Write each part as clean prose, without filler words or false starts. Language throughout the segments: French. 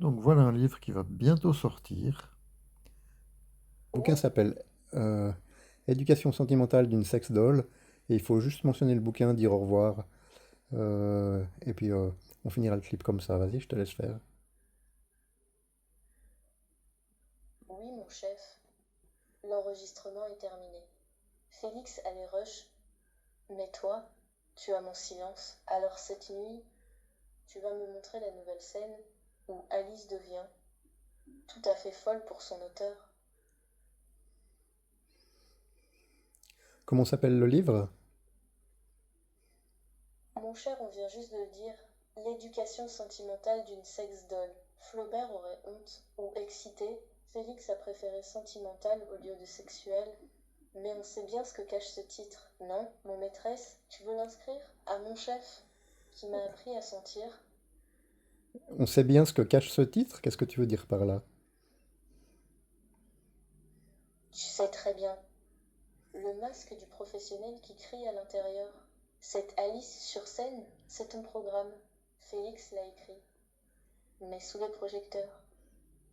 Donc voilà un livre qui va bientôt sortir. Le bouquin s'appelle euh, Éducation sentimentale d'une sex doll. Et il faut juste mentionner le bouquin, dire au revoir. Et puis on finira le clip comme ça. Vas-y, je te laisse faire. Oui, mon chef, l'enregistrement est terminé. Félix a les rushs, mais toi, tu as mon silence. Alors cette nuit, tu vas me montrer la nouvelle scène où Alice devient tout à fait folle pour son auteur. Comment s'appelle le livre? Mon cher, on vient juste de le dire, l'éducation sentimentale d'une sex doll. Flaubert aurait honte ou excité. Félix a préféré sentimental au lieu de sexuel. Mais on sait bien ce que cache ce titre, non, mon maîtresse? Tu veux l'inscrire? À mon chef, qui m'a appris à sentir. On sait bien ce que cache ce titre? Qu'est-ce que tu veux dire par là? Tu sais très bien, le masque du professionnel qui crie à l'intérieur. Cette Alice sur scène, c'est ton programme. Félix l'a écrit, mais sous les projecteurs.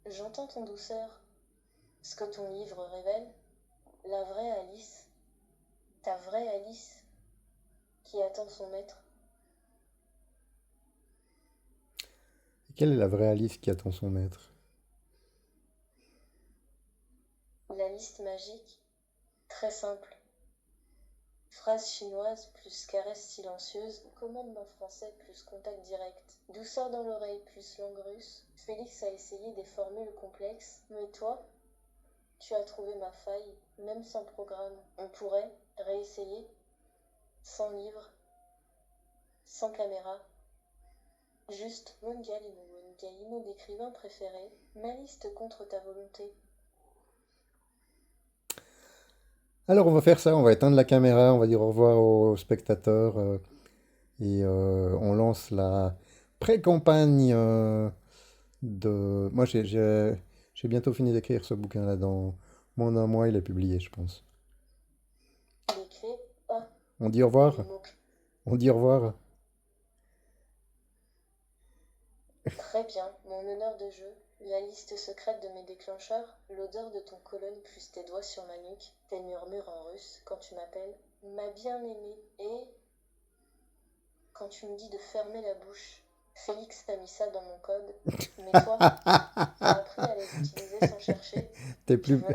J'entends ton douceur, ce que ton livre révèle, la vraie Alice, ta vraie Alice, qui attend son maître. Quelle est la vraie Alice qui attend son maître? La liste magique, très simple. Phrase chinoise plus caresse silencieuse, commandement français plus contact direct, douceur dans l'oreille plus langue russe. Félix a essayé des formules complexes, mais toi, tu as trouvé ma faille, même sans programme. On pourrait réessayer, sans livre, sans caméra. Juste Mondialino d'écrivain préféré, ma liste contre ta volonté. Alors on va faire ça, on va éteindre la caméra, on va dire au revoir aux spectateurs et on lance la pré-campagne de... Moi j'ai bientôt fini d'écrire ce bouquin-là, dans moins d'un mois il est publié je pense. Les clés, ah, On dit au les revoir? mots. On dit au revoir? Très bien, mon honneur de jeu, la liste secrète de mes déclencheurs, l'odeur de ton colonne plus tes doigts sur ma nuque, tes murmures en russe quand tu m'appelles, ma bien-aimée, et quand tu me dis de fermer la bouche. Félix t'a mis ça dans mon code, mais toi, t'as appris à les utiliser sans chercher. T'es Tu plus... veux